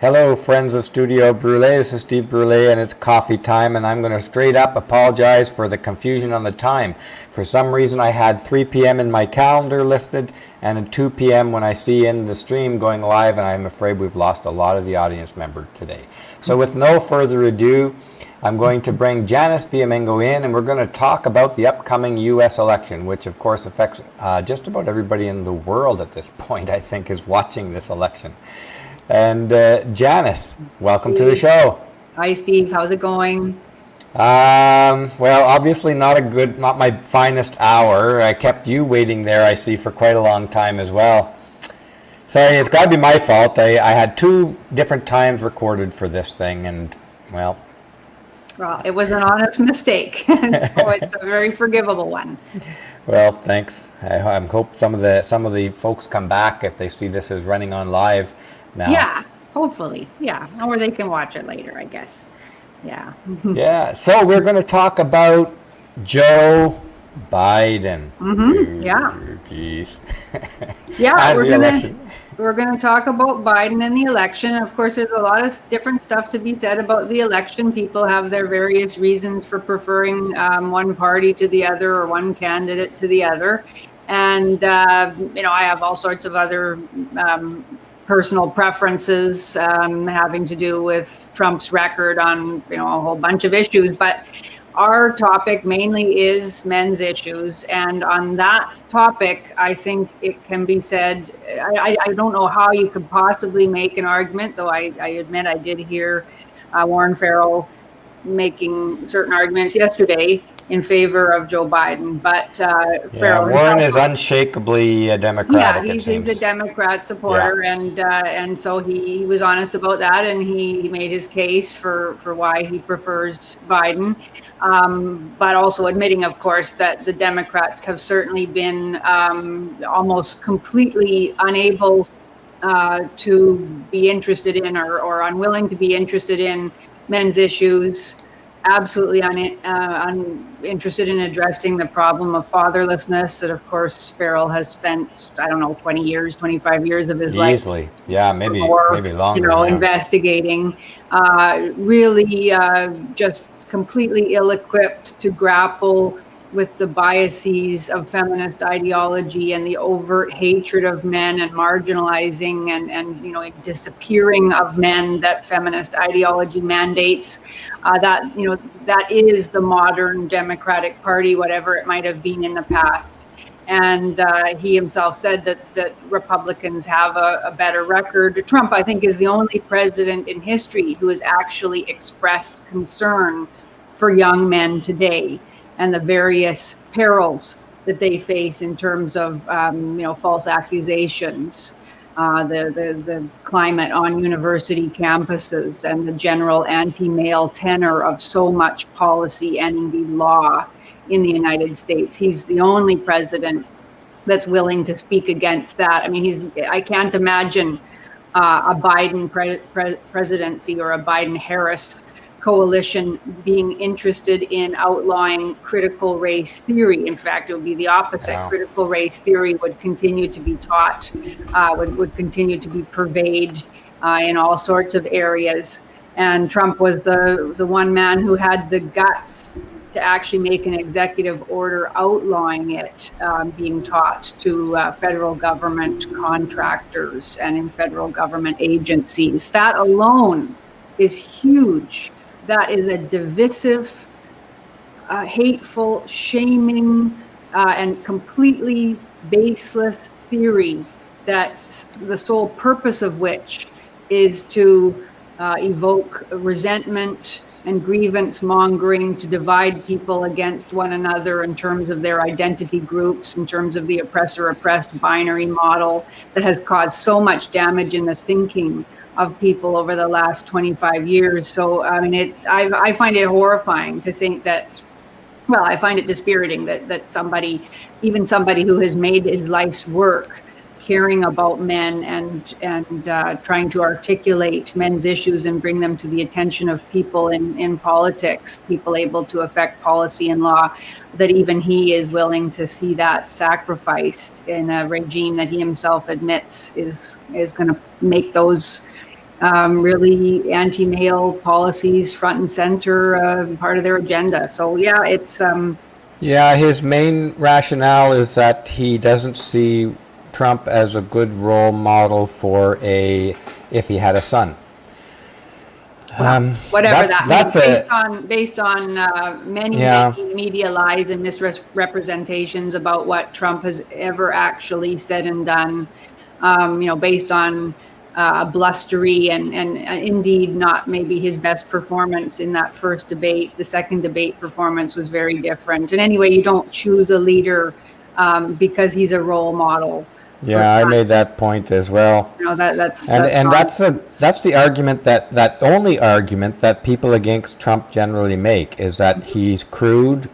Hello, friends of Studio Brule. This is Steve Brule, and it's coffee time, and I'm going to straight up apologize for the confusion on the time. For some reason, I had 3 p.m. in my calendar listed, and at 2 p.m. when I see in the stream going live, and I'm afraid we've lost a lot of the audience member today. So with no further ado, I'm going to bring Janice Fiamengo in, and we're going to talk about the upcoming U.S. election, which of course affects just about everybody in the world at this point, I think, is watching this election. And Janice, welcome to the show. Hi, Steve. How's it going? Well, obviously not my finest hour. I kept you waiting there, I see, for quite a long time as well. Sorry, it's got to be my fault. I had 2 different times recorded for this thing, and well, it was an honest mistake, so it's a very forgivable one. Well, thanks. I hope some of the folks come back if they see this as running on live now. Yeah, hopefully. Yeah, or they can watch it later, I guess. Yeah. Yeah. So we're going to talk about Joe Biden. Mm-hmm. Yeah. Geez. Yeah, we're going to talk about Biden and the election. Of course, there's a lot of different stuff to be said about the election. People have their various reasons for preferring one party to the other or one candidate to the other. And, I have all sorts of other personal preferences having to do with Trump's record on, a whole bunch of issues. But our topic mainly is men's issues. And on that topic, I think it can be said, I don't know how you could possibly make an argument, though I admit I did hear Warren Farrell making certain arguments yesterday in favor of Joe Biden, but Farrell, Warren is unshakably a Democrat. Yeah, he's a Democrat supporter, yeah. and so he was honest about that, and he made his case for why he prefers Biden, but also admitting, of course, that the Democrats have certainly been almost completely unable to be interested in or unwilling to be interested in men's issues, absolutely uninterested in addressing the problem of fatherlessness that, of course, Farrell has spent, 20 years, 25 years of his life. Easily. Yeah, maybe longer. Investigating, really just completely ill-equipped to grapple with the biases of feminist ideology and the overt hatred of men and marginalizing and disappearing of men that feminist ideology mandates. That is the modern Democratic Party, whatever it might have been in the past. And he himself said that Republicans have a better record. Trump, I think, is the only president in history who has actually expressed concern for young men today and the various perils that they face in terms of, false accusations, the climate on university campuses, and the general anti-male tenor of so much policy and indeed law in the United States. He's the only president that's willing to speak against that. I mean, I can't imagine a Biden presidency or a Biden-Harris coalition being interested in outlawing critical race theory. In fact, it would be the opposite. Wow. Critical race theory would continue to be taught, would continue to be pervaded in all sorts of areas. And Trump was the one man who had the guts to actually make an executive order outlawing it being taught to federal government contractors and in federal government agencies. That alone is huge. That is a divisive, hateful, shaming, and completely baseless theory that the sole purpose of which is to evoke resentment and grievance mongering, to divide people against one another in terms of their identity groups, in terms of the oppressor-oppressed binary model that has caused so much damage in the thinking of people over the last 25 years. So, I mean, I find it horrifying to think that, well, I find it dispiriting that somebody who has made his life's work caring about men and trying to articulate men's issues and bring them to the attention of people in politics, people able to affect policy and law, that even he is willing to see that sacrificed in a regime that he himself admits is going to make those really anti-male policies front and center, part of their agenda. So yeah, it's Yeah, his main rationale is that he doesn't see Trump as a good role model for if he had a son. Whatever that means, That's based on many yeah. many media lies and misrepresentations about what Trump has ever actually said and done. Based on blustery and indeed not maybe his best performance in that first debate. The second debate performance was very different. And anyway, you don't choose a leader because he's a role model. Yeah, I made that point as well. That's that's the argument that only argument that people against Trump generally make is that he's crude.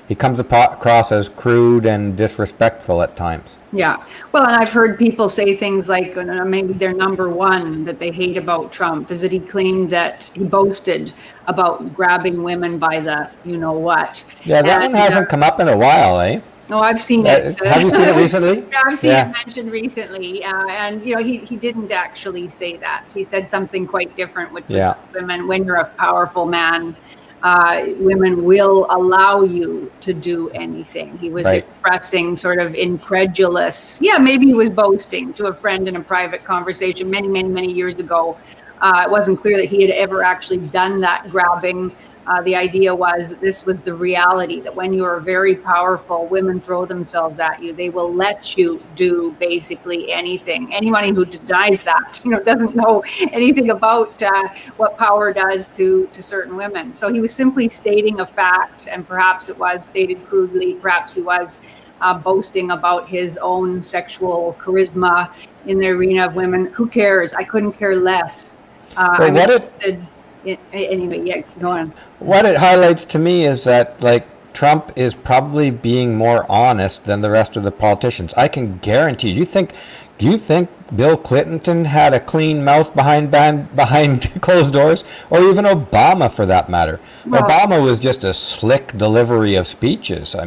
He comes across as crude and disrespectful at times. Yeah. Well, and I've heard people say things like maybe their number one that they hate about Trump is that he claimed that he boasted about grabbing women by the what. Yeah, that one hasn't come up in a while, eh? No, I've seen it. Have you seen it recently? Yeah, I've seen it mentioned recently. And, he didn't actually say that. He said something quite different, which was women, when you're a powerful man, women will allow you to do anything. He was expressing sort of incredulous. Yeah, maybe he was boasting to a friend in a private conversation many, many, many years ago. It wasn't clear that he had ever actually done that grabbing. The idea was that this was the reality, that when you are very powerful, women throw themselves at you. They will let you do basically anything. Anybody who denies that, doesn't know anything about what power does to certain women. So he was simply stating a fact, and perhaps it was stated crudely. Perhaps he was boasting about his own sexual charisma in the arena of women. Who cares? I couldn't care less. Anyway, yeah, go on. What it highlights to me is that, Trump is probably being more honest than the rest of the politicians. I can guarantee. Do you think Bill Clinton had a clean mouth behind closed doors, or even Obama for that matter? Well, Obama was just a slick delivery of speeches. I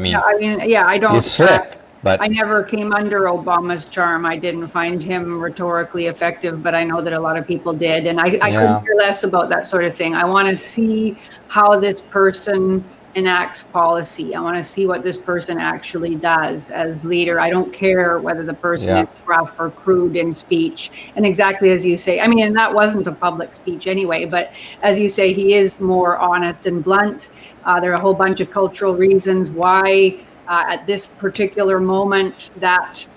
don't. He's slick. But I never came under Obama's charm. I didn't find him rhetorically effective, but I know that a lot of people did. And I couldn't care less about that sort of thing. I want to see how this person enacts policy. I want to see what this person actually does as leader. I don't care whether the person is rough or crude in speech. And exactly as you say, and that wasn't a public speech anyway, but as you say, he is more honest and blunt. There are a whole bunch of cultural reasons why at this particular moment that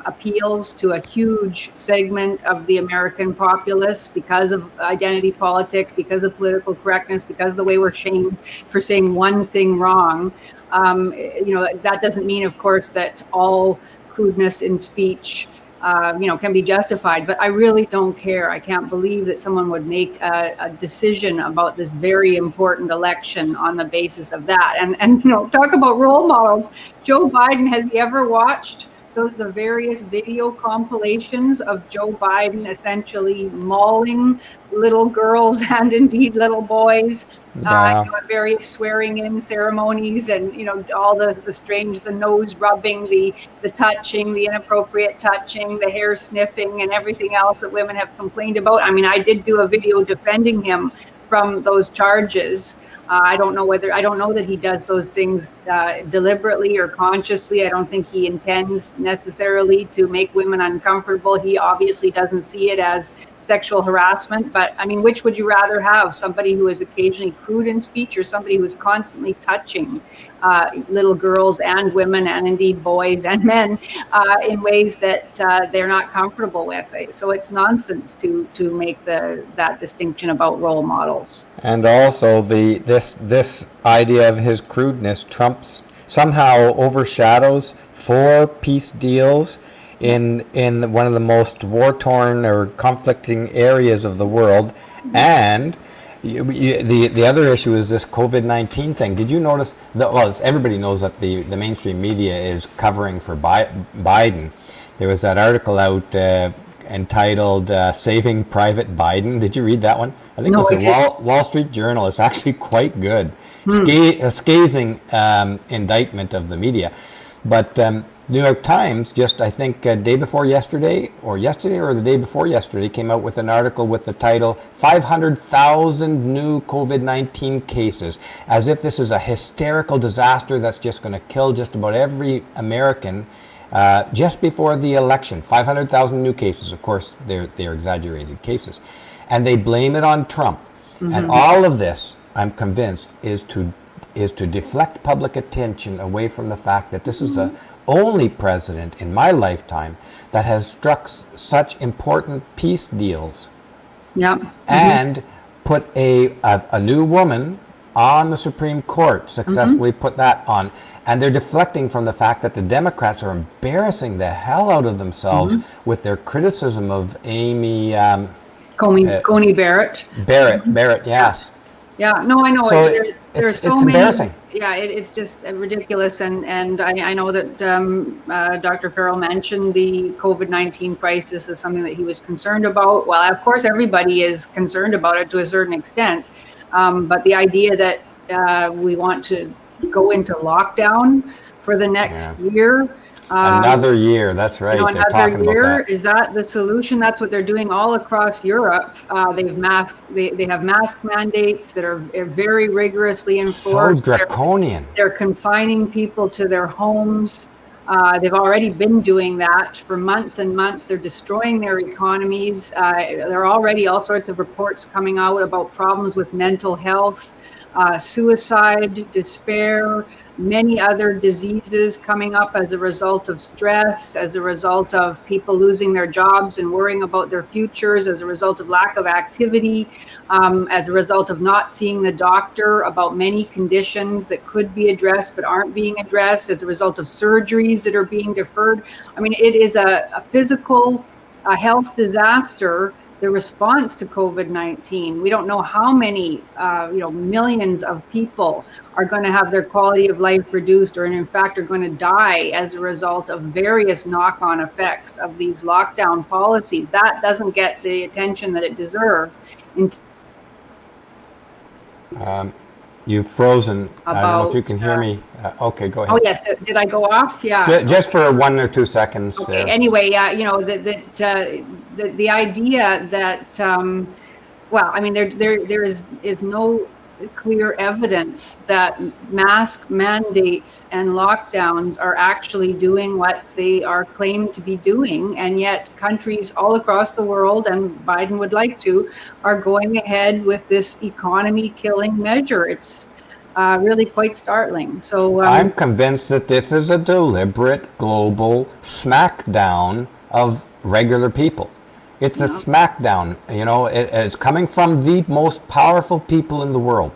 appeals to a huge segment of the American populace because of identity politics, because of political correctness, because of the way we're shamed for saying one thing wrong. That doesn't mean, of course, that all crudeness in speech can be justified, but I really don't care. I can't believe that someone would make a decision about this very important election on the basis of that. And talk about role models. Joe Biden, has he ever watched the various video compilations of Joe Biden essentially mauling little girls and indeed little boys at various swearing-in ceremonies, and all the strange, the nose rubbing, the touching, the inappropriate touching, the hair sniffing, and everything else that women have complained about. I did do a video defending him from those charges. I don't know that he does those things deliberately or consciously. I don't think he intends necessarily to make women uncomfortable. He obviously doesn't see it as sexual harassment. But which would you rather have? Somebody who is occasionally crude in speech, or somebody who is constantly touching little girls and women and indeed boys and men in ways that they're not comfortable with? So it's nonsense to make that distinction about role models. And also this idea of his crudeness, Trump's somehow overshadows 4 peace deals in one of the most war-torn or conflicting areas of the world. And the other issue is this COVID-19 thing. Did you notice that? Everybody knows that the mainstream media is covering for Biden. There was that article out entitled "Saving Private Biden." Did you read that one? I think it was the Wall Street Journal. It's actually quite good. A scathing indictment of the media. But New York Times just, I think, day before yesterday, or the day before yesterday, came out with an article with the title 500,000 new COVID-19 cases, as if this is a hysterical disaster that's just going to kill just about every American just before the election. 500,000 new cases. Of course, they're exaggerated cases. And they blame it on Trump. Mm-hmm. And all of this, I'm convinced, is to deflect public attention away from the fact that this is the only president in my lifetime that has struck such important peace deals. Yeah. And put a new woman on the Supreme Court, successfully put that on. And they're deflecting from the fact that the Democrats are embarrassing the hell out of themselves with their criticism of Amy... Coney Barrett. Barrett, yes. Yeah, no, I know. So there's so it's many. Embarrassing. Yeah, it's just ridiculous. And I know that Dr. Farrell mentioned the COVID-19 crisis as something that he was concerned about. Well, of course, everybody is concerned about it to a certain extent. But the idea that we want to go into lockdown for the next year. Another year, that's right. They're talking about that. Is that the solution? That's what they're doing all across Europe. They have mask mandates that are very rigorously enforced. So draconian. They're confining people to their homes. They've already been doing that for months and months. They're destroying their economies. There are already all sorts of reports coming out about problems with mental health, suicide, despair, many other diseases coming up as a result of stress, as a result of people losing their jobs and worrying about their futures, as a result of lack of activity, as a result of not seeing the doctor about many conditions that could be addressed but aren't being addressed, as a result of surgeries that are being deferred. I mean, it is a physical health disaster. The response to COVID-19, we don't know how many, millions of people are going to have their quality of life reduced, or in fact are going to die as a result of various knock-on effects of these lockdown policies. That doesn't get the attention that it deserved. You've frozen. I don't know if you can hear me. Okay, go ahead. Oh yes, did I go off? Yeah. Just for 1 or 2 seconds. Okay. Anyway, the idea that, there is no clear evidence that mask mandates and lockdowns are actually doing what they are claimed to be doing, and yet countries all across the world, and Biden would like to, are going ahead with this economy-killing measure. It's really quite startling. So I'm convinced that this is a deliberate global smackdown of regular people. It's a smackdown. It's coming from the most powerful people in the world,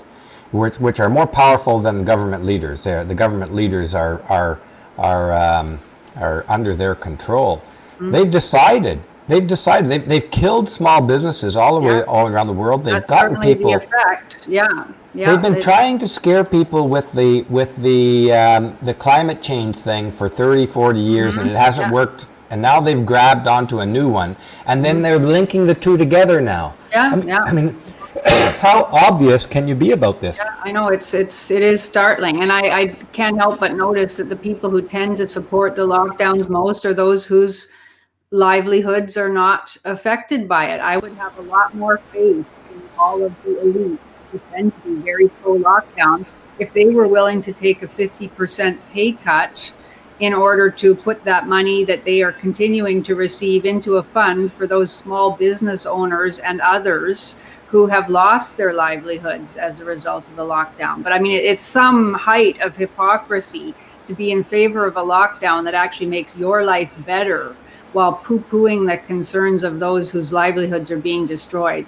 which are more powerful than the government leaders. The government leaders are under their control. They've decided. They've killed small businesses all around the world. They've That's gotten people. The effect. Yeah. They've been trying to scare people with the climate change thing for 30, 40 years, and it hasn't worked. And now they've grabbed onto a new one, and then they're linking the two together now. I mean, how obvious can you be about this? Yeah, I know it is startling, and I can't help but notice that the people who tend to support the lockdowns most are those whose livelihoods are not affected by it. I would have a lot more faith in all of the elites who tend to be very pro-lockdown if they were willing to take a 50% pay cut in order to put that money that they are continuing to receive into a fund for those small business owners and others who have lost their livelihoods as a result of the lockdown. But I mean, it's some height of hypocrisy to be in favor of a lockdown that actually makes your life better while poo-pooing the concerns of those whose livelihoods are being destroyed.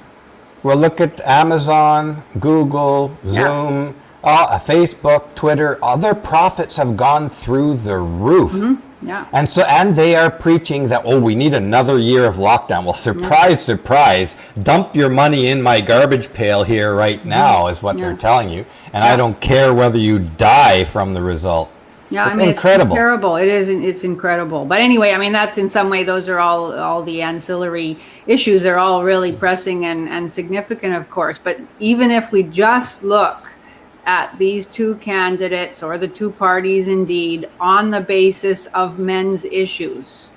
Well, look at Amazon, Google, Zoom, Facebook, Twitter. All their profits have gone through the roof. Yeah. And they are preaching that, we need another year of lockdown. Well, surprise, dump your money in my garbage pail here right now is what they're telling you. And I don't care whether you die from the result. Yeah, it's incredible. It's terrible. It's incredible. But anyway, I mean, that's in some way, those are all the ancillary issues. They're all really pressing and significant, of course. But even if we just look at these two candidates, or the two parties indeed, on the basis of men's issues,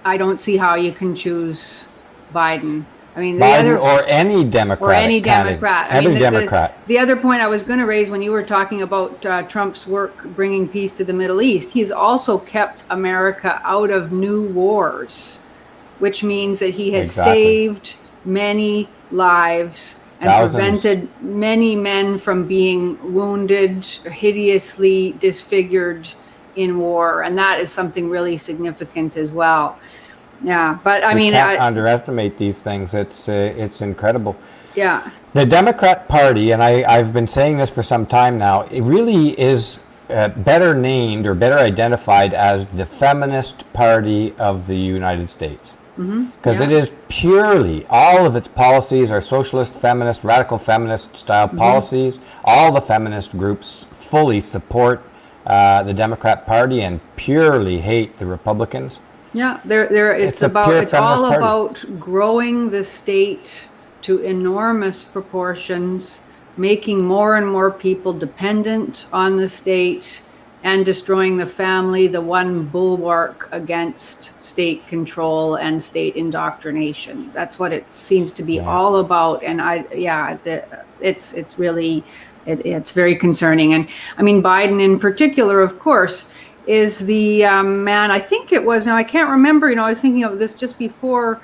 I don't see how you can choose Biden. I mean, Biden or any Democratic candidate. Democrat. The other point I was going to raise when you were talking about Trump's work bringing peace to the Middle East, he's also kept America out of new wars, which means that he has saved many lives and prevented many men from being wounded, hideously disfigured in war. And that is something really significant as well. Yeah, but I mean, can't underestimate these things. It's incredible. Yeah. The Democrat Party, and I've been saying this for some time now, it really is better named or better identified as the Feminist Party of the United States. Because it is purely, all of its policies are socialist, feminist, radical feminist style policies. All the feminist groups fully support the Democrat Party and purely hate the Republicans. Yeah, it's all about growing the state to enormous proportions, making more and more people dependent on the state, and destroying the family, the one bulwark against state control and state indoctrination. That's what it seems to be all about. And it's really very concerning. And I mean, Biden in particular, of course, is the man, I think it was, now I can't remember, I was thinking of this just before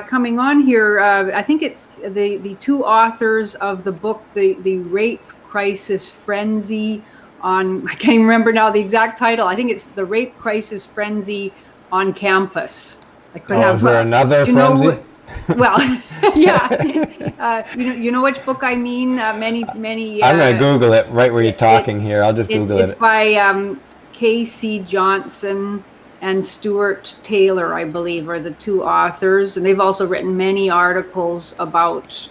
coming on here. I think it's the two authors of the book, the Rape Crisis Frenzy on, I can't even remember now the exact title. I think it's The Rape Crisis Frenzy on Campus. I could have. Is there another frenzy? Well, yeah. You know which book I mean? Many. I'm going to Google it right where you're talking here. I'll just Google it. It's by Casey Johnson and Stuart Taylor, I believe, are the two authors, and they've also written many articles about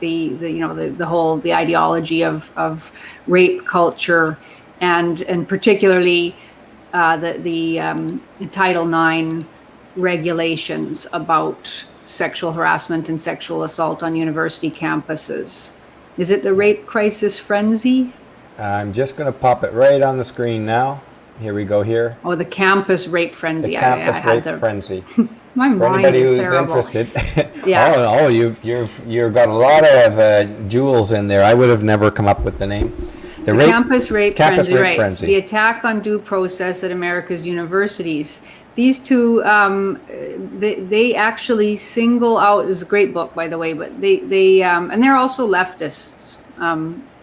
the ideology of rape culture, and particularly the Title IX regulations about sexual harassment and sexual assault on university campuses. Is it the Rape Crisis Frenzy? I'm just going to pop it right on the screen now. Here we go here. Oh, the Campus Rape Frenzy. The Campus Rape Frenzy. My For mind anybody is who's terrible. interested. Yeah. You've got a lot of jewels in there. I would have never come up with the name. The Campus Rape Frenzy. The attack on due process at America's universities. These two, they actually single out. This is a great book, by the way, but they and they're also leftists.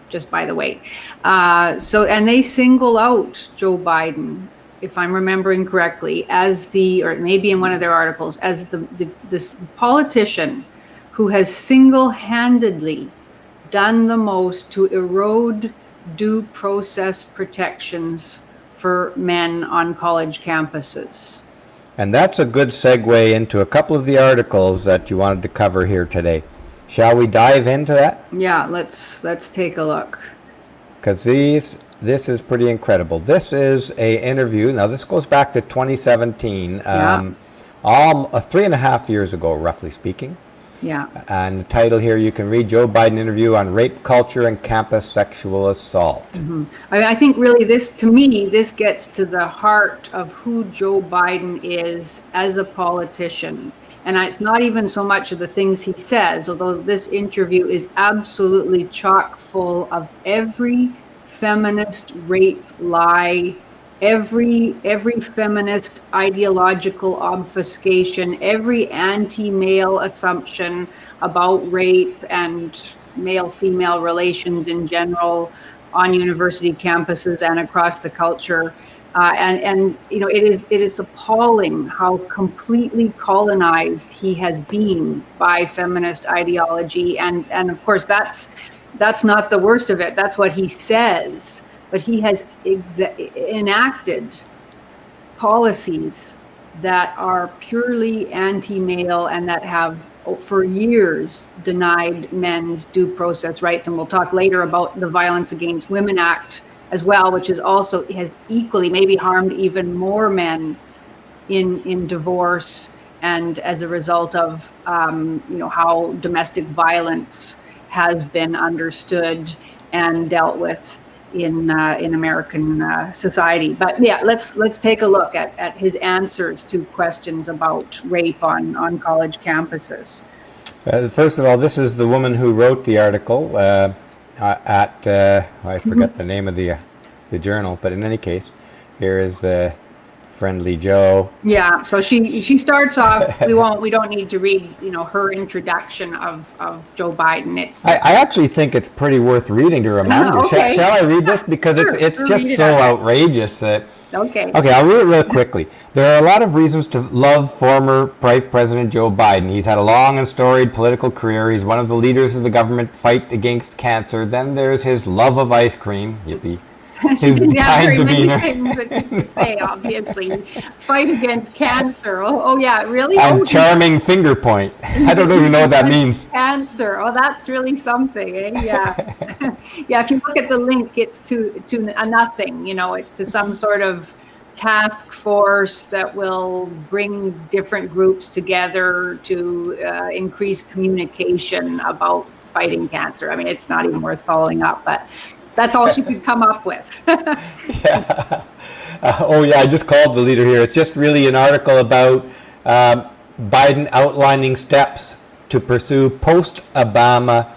Just by the way. And they single out Joe Biden, if I'm remembering correctly, or maybe in one of their articles, as this politician who has single-handedly done the most to erode due process protections for men on college campuses. And that's a good segue into a couple of the articles that you wanted to cover here today. Shall we dive into that? Yeah, let's take a look. Because this is pretty incredible. This is a interview. Now this goes back to 2017, 3.5 years ago, roughly speaking. Yeah. And the title here, you can read Joe Biden interview on rape culture and campus sexual assault. Mm-hmm. I think really this gets to the heart of who Joe Biden is as a politician. And it's not even so much of the things he says, although this interview is absolutely chock full of every feminist rape lie, every feminist ideological obfuscation, every anti-male assumption about rape and male-female relations in general on university campuses and across the culture. It is appalling how completely colonized he has been by feminist ideology, and of course that's not the worst of it. That's what he says, but he has enacted policies that are purely anti-male and that have for years denied men's due process rights. And we'll talk later about the Violence Against Women Act as well, which has equally maybe harmed even more men in divorce, and as a result of how domestic violence has been understood and dealt with in American society. But yeah, let's take a look at his answers to questions about rape on college campuses. First of all, this is the woman who wrote the article I forget the name of the journal, but in any case, here is Friendly Joe. Yeah, so she starts off. We don't need to read her introduction of Joe Biden. I actually think it's pretty worth reading to remind you. Okay. Shall I read this because Sure, it's sure, just so outrageous. Okay. Okay, I'll read it real quickly. There are a lot of reasons to love former Vice President Joe Biden. He's had a long and storied political career. He's one of the leaders of the government fight against cancer. Then there's his love of ice cream. Yippee. His kind demeanor. Things that you could say, obviously. Fight against cancer. Oh yeah, really? And charming finger point. I don't even know what that means. Cancer. Oh, that's really something. Eh? Yeah. Yeah, if you look at the link, it's to a nothing. It's to some sort of task force that will bring different groups together to increase communication about fighting cancer. I mean, it's not even worth following up, but that's all she could come up with. Yeah. Oh, yeah, I just called the leader here. It's just really an article about Biden outlining steps to pursue post-Obama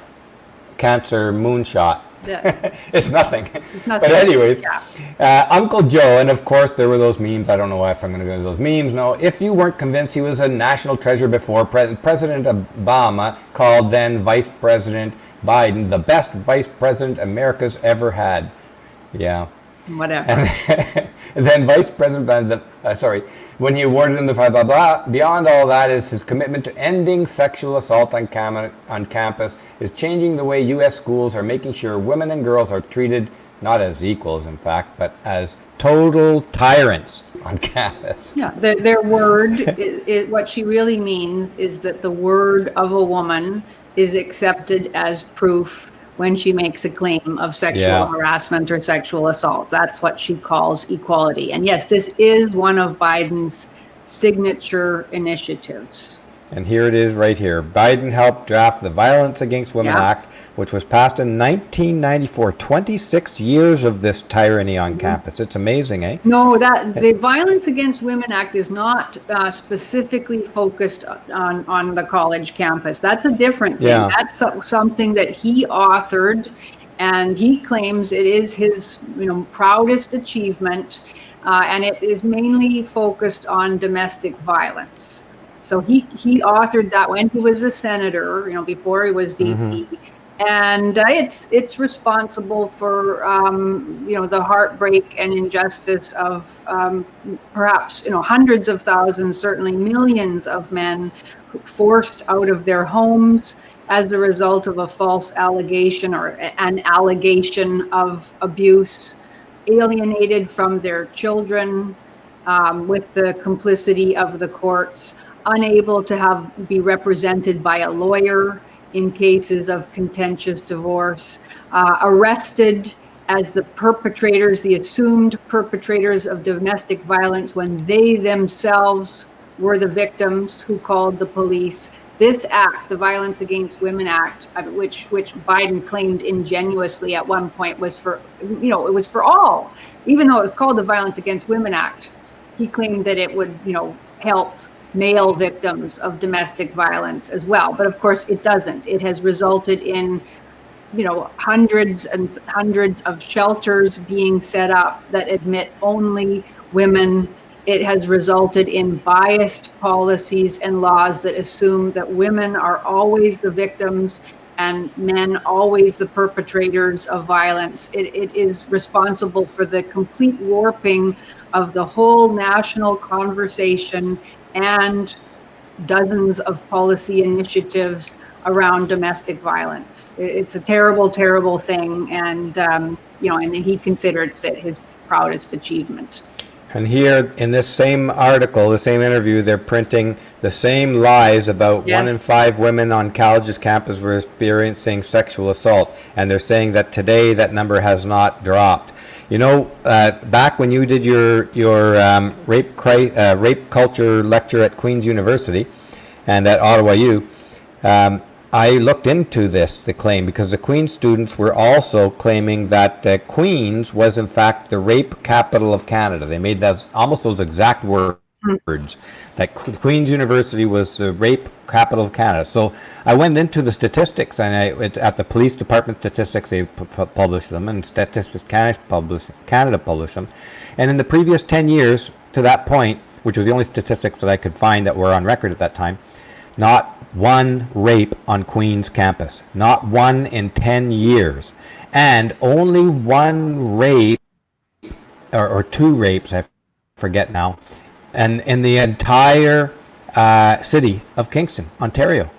cancer moonshot. Yeah. It's nothing. It's nothing. But anyways, yeah. Uncle Joe, and of course there were those memes. I don't know if I'm going to go into those memes. No, if you weren't convinced he was a national treasure before, President Obama called then Vice President Biden the best vice president America's ever had. Yeah. Whatever. And then Vice President Biden, when he awarded him the blah, blah, blah, beyond all that is his commitment to ending sexual assault on campus, is changing the way U.S. schools are making sure women and girls are treated not as equals, in fact, but as total tyrants on campus. Yeah, their word, what she really means is that the word of a woman is accepted as proof when she makes a claim of sexual harassment or sexual assault. That's what she calls equality. And yes, this is one of Biden's signature initiatives. And here it is right here. Biden helped draft the Violence Against Women Act, which was passed in 1994. 26 years of this tyranny on campus. It's amazing, eh? No, the Violence Against Women Act is not specifically focused on the college campus. That's a different thing. Yeah. That's something that he authored, and he claims it is his proudest achievement, and it is mainly focused on domestic violence. So he authored that when he was a senator, before he was VP, and it's responsible for the heartbreak and injustice of perhaps hundreds of thousands, certainly millions of men forced out of their homes as a result of a false allegation or an allegation of abuse, alienated from their children with the complicity of the courts, unable to be represented by a lawyer in cases of contentious divorce, arrested as the perpetrators, the assumed perpetrators of domestic violence when they themselves were the victims who called the police. This act, the Violence Against Women Act, which Biden claimed ingenuously at one point was for, it was for all. Even though it was called the Violence Against Women Act, he claimed that it would, help male victims of domestic violence as well. But of course it doesn't. It has resulted in, hundreds and hundreds of shelters being set up that admit only women. It has resulted in biased policies and laws that assume that women are always the victims and men always the perpetrators of violence. It is responsible for the complete warping of the whole national conversation and dozens of policy initiatives around domestic violence. It's a terrible, terrible thing, and and he considers it his proudest achievement. And here in this same article, the same interview, they're printing the same lies about 1 in 5 women on colleges campus were experiencing sexual assault, and they're saying that today that number has not dropped. Back when you did your rape culture lecture at Queen's University and at Ottawa U, I looked into the claim, because the Queen's students were also claiming that Queen's was in fact the rape capital of Canada. They made almost those exact words, that Queen's University was the rape capital of Canada. So I went into the statistics, and it's at the police department statistics, they published them, and Statistics Canada published them. And in the previous 10 years to that point, which was the only statistics that I could find that were on record at that time, not one rape on Queen's campus. Not one in 10 years. And only one rape, or two rapes, I forget now, and in the entire city of Kingston, Ontario.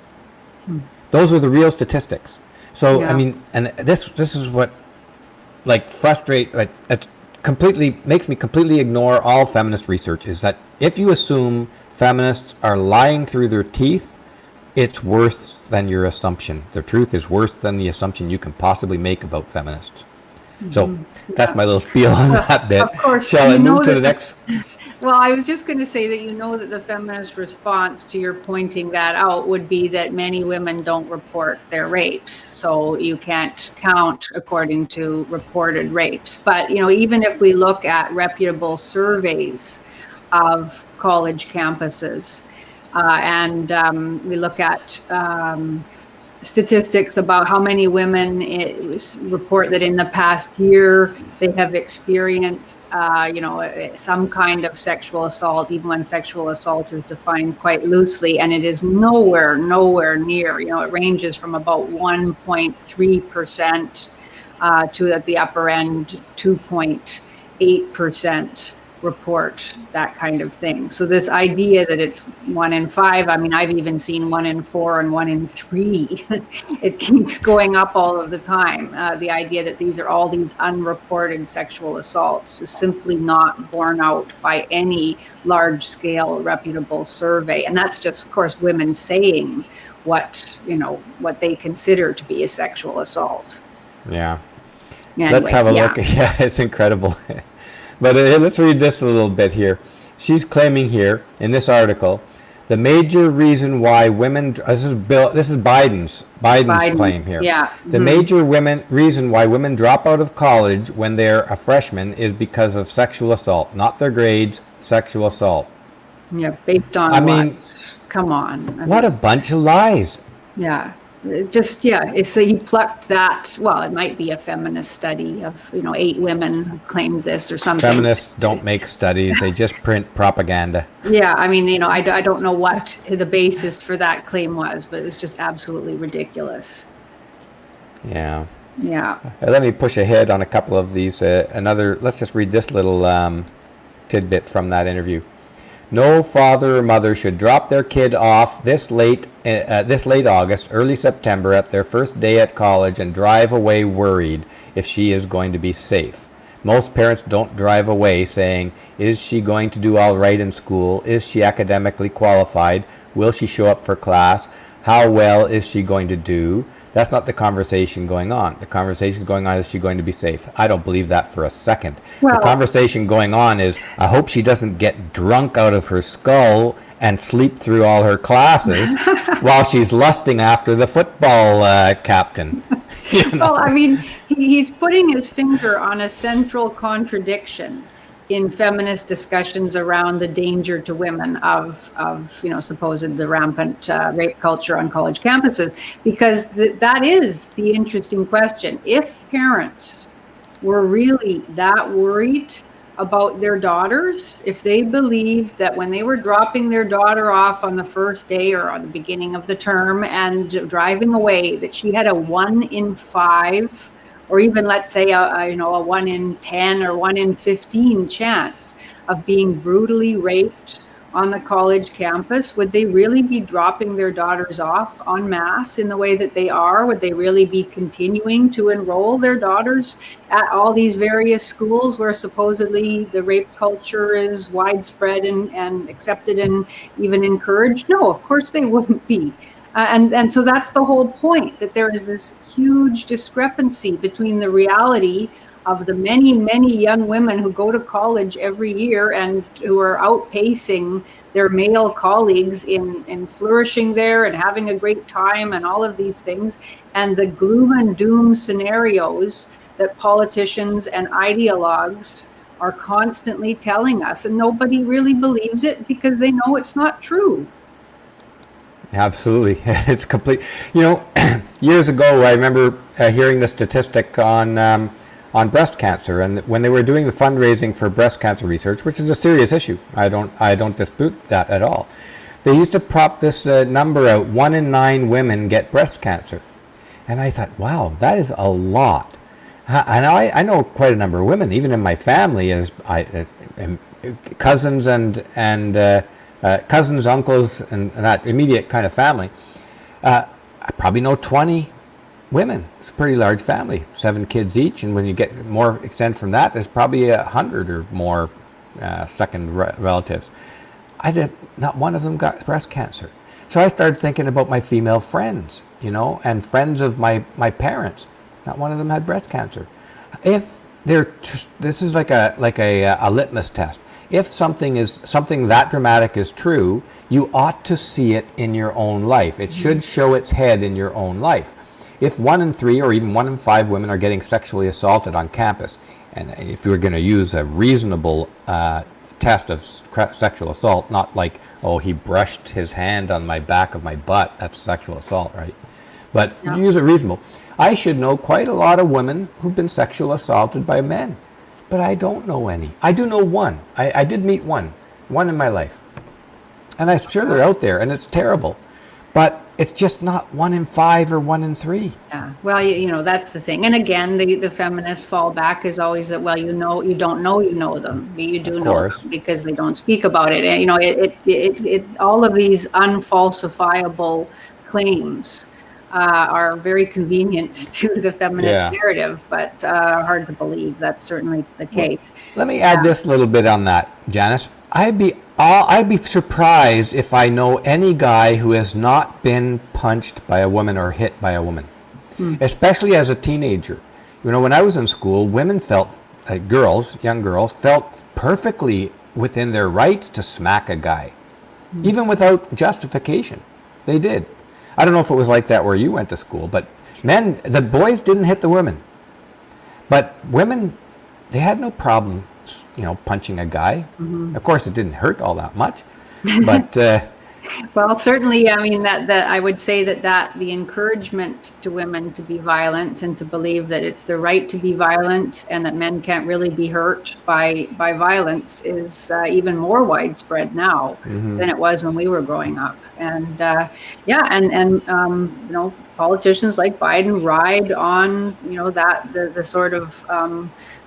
Those were the real statistics. So, I mean, and this is what, like, it completely makes me completely ignore all feminist research, is that if you assume feminists are lying through their teeth, it's worse than your assumption. The truth is worse than the assumption you can possibly make about feminists. So that's my little spiel on that bit. Of course. Shall I move to the next? Well, I was just going to say that that the feminist response to your pointing that out would be that many women don't report their rapes. So you can't count according to reported rapes. But, even if we look at reputable surveys of college campuses, and we look at statistics about how many women report that in the past year they have experienced, some kind of sexual assault, even when sexual assault is defined quite loosely, and it is nowhere near. It ranges from about 1.3% to, at the upper end, 2.8%. report that kind of thing. So this idea that it's 1 in 5, I mean, I've even seen 1 in 4 and 1 in 3. It keeps going up all of the time. The idea that these are all these unreported sexual assaults is simply not borne out by any large-scale reputable survey. And that's just, of course, women saying what they consider to be a sexual assault. Yeah. Anyway, let's have a look. Yeah, it's incredible. But let's read this a little bit here. She's claiming here in this article, the major reason why women, this is Biden's claim here. Yeah. The major reason why women drop out of college when they're a freshman is because of sexual assault, not their grades, sexual assault. Yeah, based on I mean, come on. What a bunch of lies. Yeah. So he plucked that. Well, it might be a feminist study of 8 women who claimed this or something. Feminists don't make studies; they just print propaganda. Yeah, I mean, I don't know what the basis for that claim was, but it was just absolutely ridiculous. Yeah. Yeah. Let me push ahead on a couple of these. Let's just read this little tidbit from that interview. No father or mother should drop their kid off this late August, early September at their first day at college and drive away worried if she is going to be safe. Most parents don't drive away saying, is she going to do all right in school? Is she academically qualified? Will she show up for class? How well is she going to do? That's not the conversation going on. The conversation going on is she going to be safe? I don't believe that for a second. Well, the conversation going on is, I hope she doesn't get drunk out of her skull and sleep through all her classes while she's lusting after the football captain. Well, I mean, he's putting his finger on a central contradiction in feminist discussions around the danger to women of supposed the rampant rape culture on college campuses, because that is the interesting question. If parents were really that worried about their daughters, if they believed that when they were dropping their daughter off on the first day or on the beginning of the term and driving away, that she had a 1 in 5 or even, let's say, a 1 in 10 or 1 in 15 chance of being brutally raped on the college campus, would they really be dropping their daughters off en masse in the way that they are? Would they really be continuing to enroll their daughters at all these various schools where supposedly the rape culture is widespread and accepted and even encouraged? No, of course they wouldn't be. And so that's the whole point, that there is this huge discrepancy between the reality of the many, many young women who go to college every year and who are outpacing their male colleagues in flourishing there and having a great time and all of these things, and the gloom and doom scenarios that politicians and ideologues are constantly telling us, and nobody really believes it because they know it's not true. Absolutely. It's complete. Years ago, I remember hearing the statistic on breast cancer, and when they were doing the fundraising for breast cancer research, which is a serious issue, I don't dispute that at all. They used to prop this number out: 1 in 9 women get breast cancer, and I thought, wow, that is a lot. And I know quite a number of women, even in my family, as cousins and cousins, uncles, and that immediate kind of family. I probably know 20 women. It's a pretty large family, 7 kids each, and when you get more extent from that, there's probably 100 or more second relatives. Not one of them got breast cancer. So I started thinking about my female friends, and friends of my parents. Not one of them had breast cancer. If this is like a litmus test. If something that dramatic is true, you ought to see it in your own life. It should show its head in your own life. If 1 in 3 or even 1 in 5 women are getting sexually assaulted on campus, and if you were going to use a reasonable test of sexual assault, not like, oh, he brushed his hand on my back of my butt, that's sexual assault, right? But Yeah. use it reasonable. I should know quite a lot of women who've been sexually assaulted by men, but I don't know any. I do know one. I did meet one in my life. And I'm sure they're out there, and it's terrible. But it's just not 1 in 5 or 1 in 3. Yeah, well, that's the thing. And again, the feminist fallback is always that, well, you don't know them, but you do know them because they don't speak about it. And, it all of these unfalsifiable claims are very convenient to the feminist narrative, but hard to believe that's certainly the case. Well, let me add this little bit on that, Janice. I'd be surprised if I know any guy who has not been punched by a woman or hit by a woman, especially as a teenager. When I was in school, women felt, young girls, felt perfectly within their rights to smack a guy, even without justification. They did. I don't know if it was like that where you went to school, but the boys didn't hit the women. But women, they had no problem, punching a guy. Of course, it didn't hurt all that much, but well, certainly, that I would say that the encouragement to women to be violent and to believe that it's their right to be violent and that men can't really be hurt by violence is even more widespread now than it was when we were growing up. And politicians like Biden ride on the sort of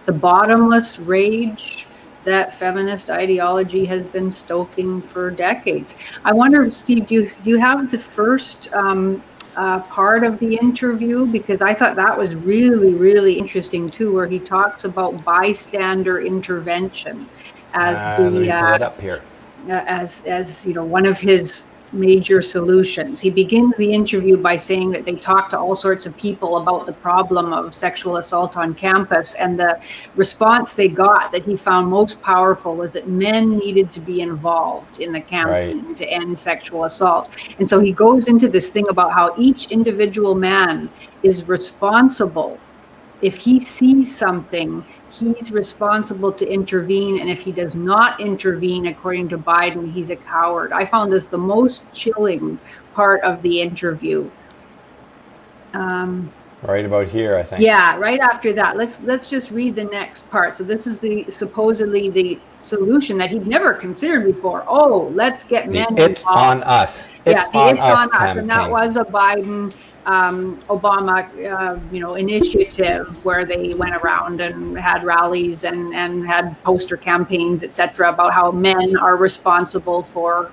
the bottomless rage that feminist ideology has been stoking for decades. I wonder, Steve, do you have the first part of the interview? Because I thought that was really, really interesting too, where he talks about bystander intervention as let me pull it up here. As one of his major solutions. He begins the interview by saying that they talked to all sorts of people about the problem of sexual assault on campus, and the response they got that he found most powerful was that men needed to be involved in the campaign to end sexual assault. And so he goes into this thing about how each individual man is responsible. If he sees something, he's responsible to intervene, and if he does not intervene, according to Biden, he's a coward. I found this the most chilling part of the interview. Right about here, I think. Yeah, right after that. Let's just read the next part. So this is supposedly the solution that he'd never considered before. Oh, let's get men involved. It's on us. It's on us campaign. And that was a Biden Obama, initiative where they went around and had rallies and had poster campaigns, etc., about how men are responsible for,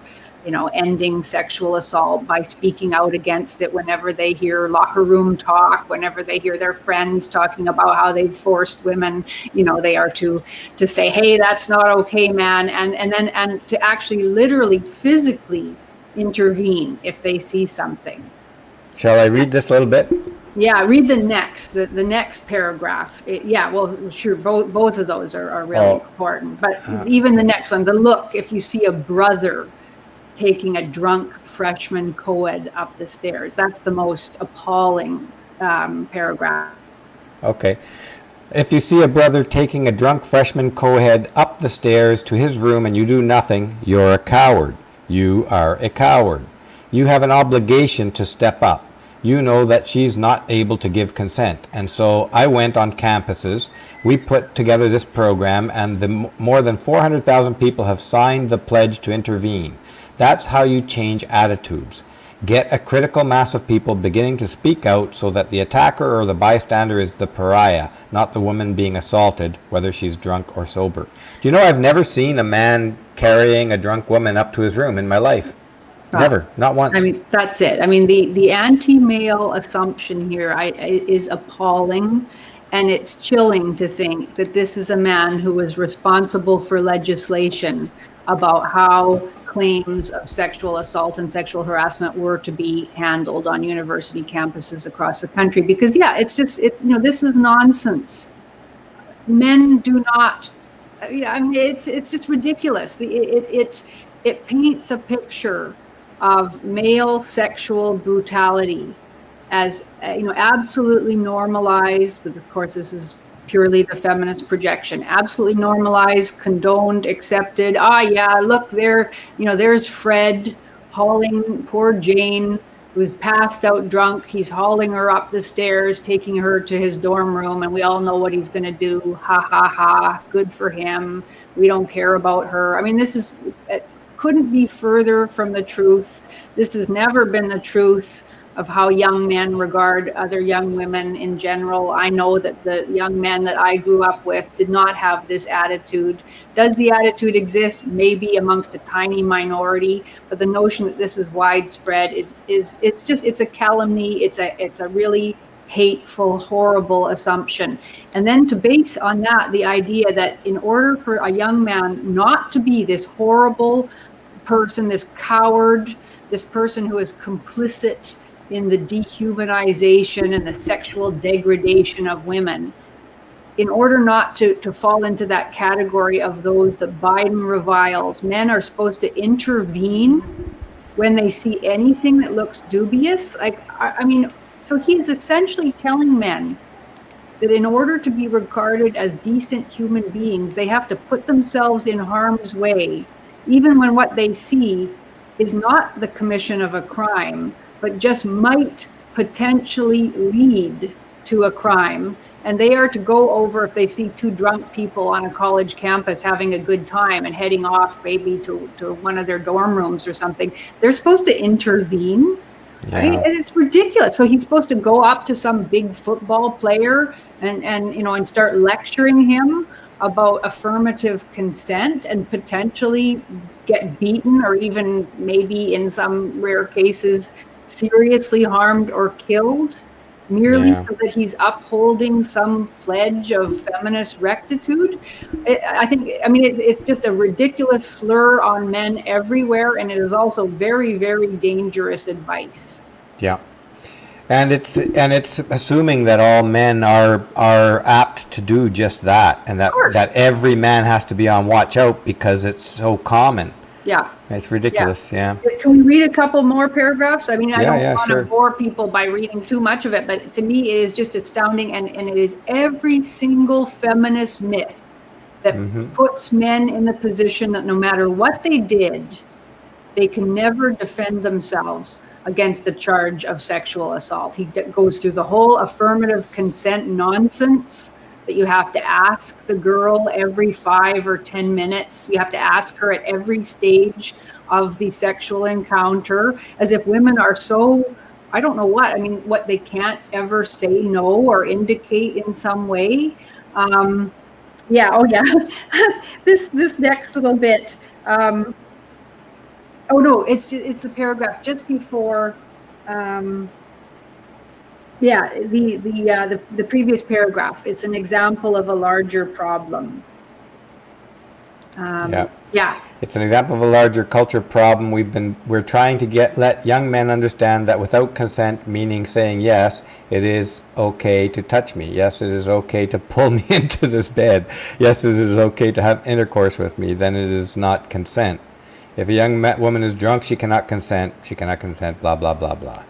ending sexual assault by speaking out against it whenever they hear locker room talk, whenever they hear their friends talking about how they've forced women, they are to say, hey, that's not okay, man, and to actually literally physically intervene if they see something. Shall I read this little bit? Yeah, read the next paragraph. Well, sure, both of those are really important. But even the next one, the look, if you see a brother taking a drunk freshman co-ed up the stairs, that's the most appalling paragraph. Okay. If you see a brother taking a drunk freshman co-ed up the stairs to his room and you do nothing, you're a coward. You are a coward. You have an obligation to step up. You know that she's not able to give consent. And so I went on campuses. We put together this program, and the more than 400,000 people have signed the pledge to intervene. That's how you change attitudes. Get a critical mass of people beginning to speak out so that the attacker or the bystander is the pariah, not the woman being assaulted, whether she's drunk or sober. Do you know, I've never seen a man carrying a drunk woman up to his room in my life. Never, not once. I mean, that's it. I mean, the anti-male assumption here is appalling, and it's chilling to think that this is a man who was responsible for legislation about how claims of sexual assault and sexual harassment were to be handled on university campuses across the country. Because it's this is nonsense. Men do not. I mean, it's just ridiculous. It paints a picture of male sexual brutality as absolutely normalized. But of course, this is purely the feminist projection. Absolutely normalized, condoned, accepted. Look there, there's Fred hauling poor Jane, who's passed out drunk. He's hauling her up the stairs, taking her to his dorm room, and we all know what he's going to do. Ha ha ha, good for him. We don't care about her. I mean, this couldn't be further from the truth. This has never been the truth of how young men regard other young women in general. I know that the young men that I grew up with did not have this attitude. Does the attitude exist? Maybe amongst a tiny minority, but the notion that this is widespread it's a calumny. It's a really hateful, horrible assumption. And then to base on that the idea that in order for a young man not to be this horrible person, this coward, this person who is complicit in the dehumanization and the sexual degradation of women, in order not to fall into that category of those that Biden reviles, men are supposed to intervene when they see anything that looks dubious. So he's essentially telling men that in order to be regarded as decent human beings, they have to put themselves in harm's way, even when what they see is not the commission of a crime, but just might potentially lead to a crime. And they are to go over, if they see two drunk people on a college campus having a good time and heading off maybe to one of their dorm rooms or something, they're supposed to intervene. Yeah. I mean, it's ridiculous. So he's supposed to go up to some big football player and start lecturing him about affirmative consent and potentially get beaten, or even maybe in some rare cases seriously harmed or killed, merely so that he's upholding some pledge of feminist rectitude. It's just a ridiculous slur on men everywhere, and it is also very, very dangerous advice. Yeah. And it's assuming that all men are apt to do just that, and that every man has to be on watch out because it's so common. Yeah. It's ridiculous. Yeah. Can we read a couple more paragraphs? I mean, I don't want to bore people by reading too much of it, but to me it is just astounding, and it is every single feminist myth that puts men in the position that no matter what they did, they can never defend themselves against a charge of sexual assault. He goes through the whole affirmative consent nonsense, that you have to ask the girl every 5 or 10 minutes. You have to ask her at every stage of the sexual encounter, as if women are so, I don't know what they can't ever say no or indicate in some way. This next little bit. It's the paragraph just before. The previous paragraph. It's an example of a larger problem. Yeah. It's an example of a larger culture problem. We're trying to let young men understand that without consent, meaning saying yes, it is okay to touch me. Yes, it is okay to pull me into this bed. Yes, it is okay to have intercourse with me. Then it is not consent. If a young woman is drunk, she cannot consent. She cannot consent. Blah blah blah blah.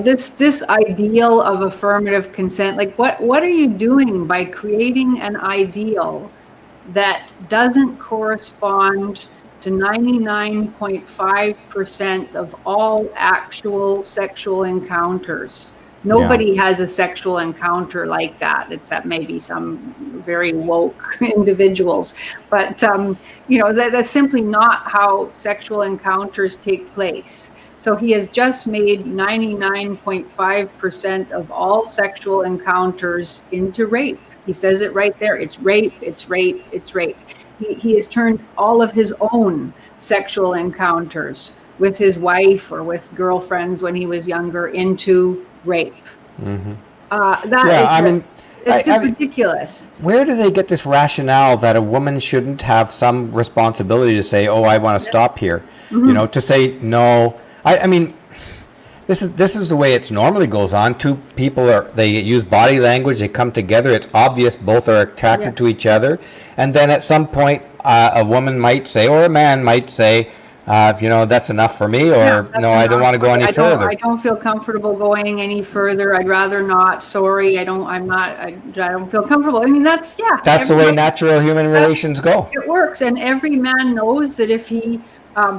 This ideal of affirmative consent, like what are you doing by creating an ideal that doesn't correspond to 99.5% of all actual sexual encounters? Nobody has a sexual encounter like that, except maybe some very woke individuals. But that's simply not how sexual encounters take place. So he has just made 99.5% of all sexual encounters into rape. He says it right there. It's rape, it's rape, it's rape. He has turned all of his own sexual encounters with his wife or with girlfriends when he was younger into rape. Mm-hmm. It's just ridiculous. Where do they get this rationale that a woman shouldn't have some responsibility to say, "Oh, I want to stop here," Mm-hmm. To say no? I mean, this is the way it normally goes on. Two people they use body language. They come together. It's obvious both are attracted to each other, and then at some point, a woman might say, or a man might say, that's enough for me, or no, I don't want to go any further. I don't feel comfortable going any further. I'd rather not. Sorry, I don't feel comfortable. I mean, that's the way natural human relations go. It works, and every man knows that if he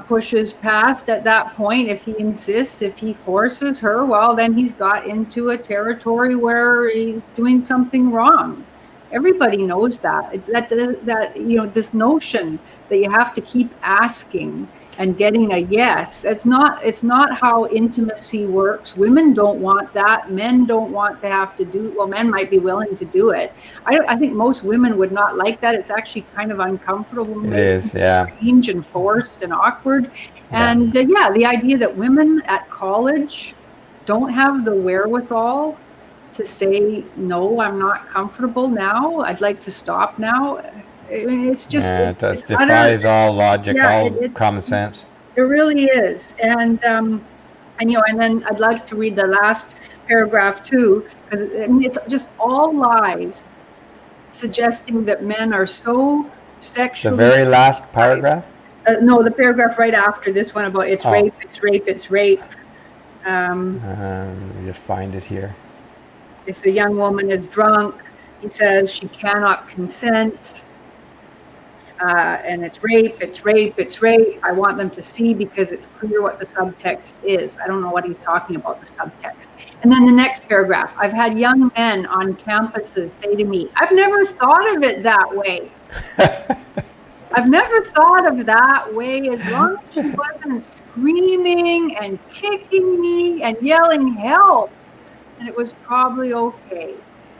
pushes past at that point, if he insists, if he forces her, well, then he's got into a territory where he's doing something wrong. Everybody knows that. This notion that you have to keep asking and getting a yes, it's not how intimacy works. Women don't want that. Men don't want to have to do, well, men might be willing to do it. I think most women would not like that. It's actually kind of uncomfortable. It is, yeah. Strange and forced and awkward. And the idea that women at college don't have the wherewithal to say, no, I'm not comfortable now. I'd like to stop now. I mean, it's just it defies all logic, all common sense. It really is, and then I'd like to read the last paragraph too, because it's just all lies, suggesting that men are so sexually. The very last paragraph? No, the paragraph right after this one about it's rape, it's rape, it's rape. Let me just find it here. If a young woman is drunk, he says she cannot consent. And it's rape, it's rape, it's rape. I want them to see because it's clear what the subtext is. I don't know what he's talking about, the subtext. And then the next paragraph, I've had young men on campuses say to me, I've never thought of it that way. I've never thought of that way. As long as she wasn't screaming and kicking me and yelling help, and it was probably okay.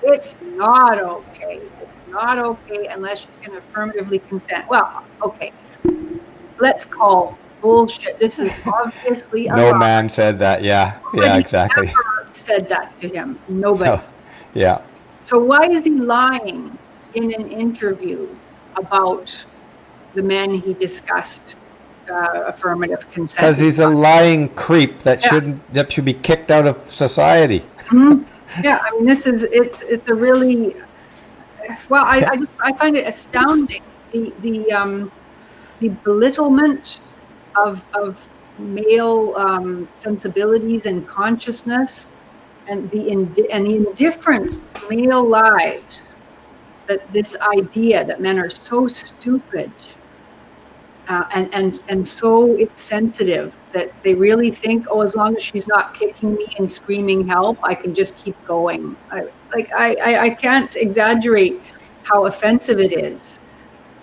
It's not okay. It's not okay unless you can affirmatively consent. Well, okay. Let's call bullshit. This is obviously no man said that. Yeah, exactly. Never said that to him. Nobody. No. Yeah. So why is he lying in an interview about the men he discussed affirmative consent? Because he's a lying creep that should be kicked out of society. Mm-hmm. Yeah, I mean, it's a really, well, I find it astounding, the belittlement of male sensibilities and consciousness, and the indifference to male lives, that this idea that men are so stupid and so insensitive that they really think, oh, as long as she's not kicking me and screaming help, I can just keep going. I can't exaggerate how offensive it is.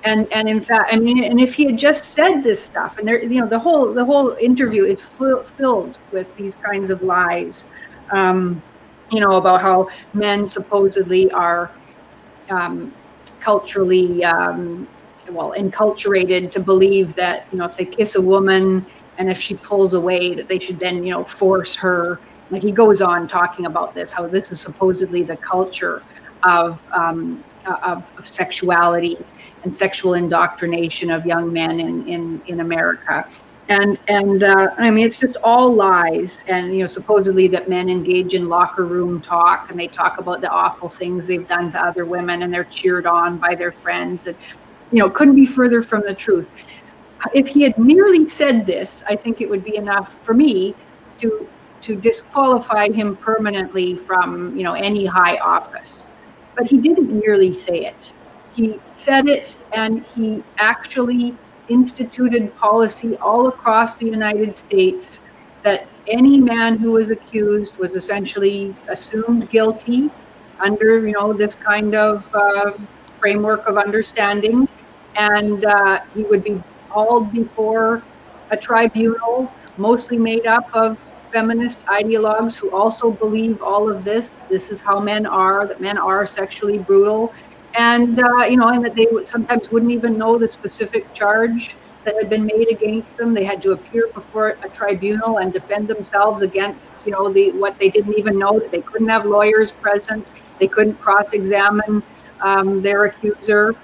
And in fact, I mean, and if he had just said this stuff, and there, the whole interview is filled with these kinds of lies, about how men supposedly are culturally enculturated to believe that, if they kiss a woman and if she pulls away, that they should then, force her. Like, he goes on talking about this, how this is supposedly the culture of of sexuality and sexual indoctrination of young men in America. And I mean, it's just all lies. And, supposedly that men engage in locker room talk, and they talk about the awful things they've done to other women, and they're cheered on by their friends. And, couldn't be further from the truth. If he had merely said this, I think it would be enough for me to disqualify him permanently from, any high office. But he didn't merely say it. He said it, and he actually instituted policy all across the United States that any man who was accused was essentially assumed guilty under, this kind of framework of understanding, and he would be hauled before a tribunal, mostly made up of feminist ideologues who also believe all of this. This is how men are, that men are sexually brutal. And, and that they sometimes wouldn't even know the specific charge that had been made against them. They had to appear before a tribunal and defend themselves against, what they didn't even know, that they couldn't have lawyers present. They couldn't cross-examine their accuser.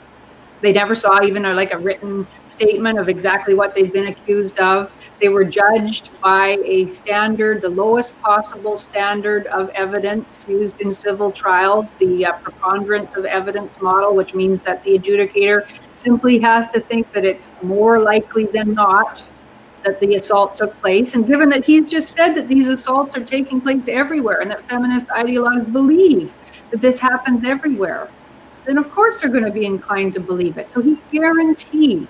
They never saw even a written statement of exactly what they'd been accused of. They were judged by a standard, the lowest possible standard of evidence used in civil trials, the preponderance of evidence model, which means that the adjudicator simply has to think that it's more likely than not that the assault took place. And given that he's just said that these assaults are taking place everywhere and that feminist ideologues believe that this happens everywhere, then of course they're going to be inclined to believe it. So he guaranteed,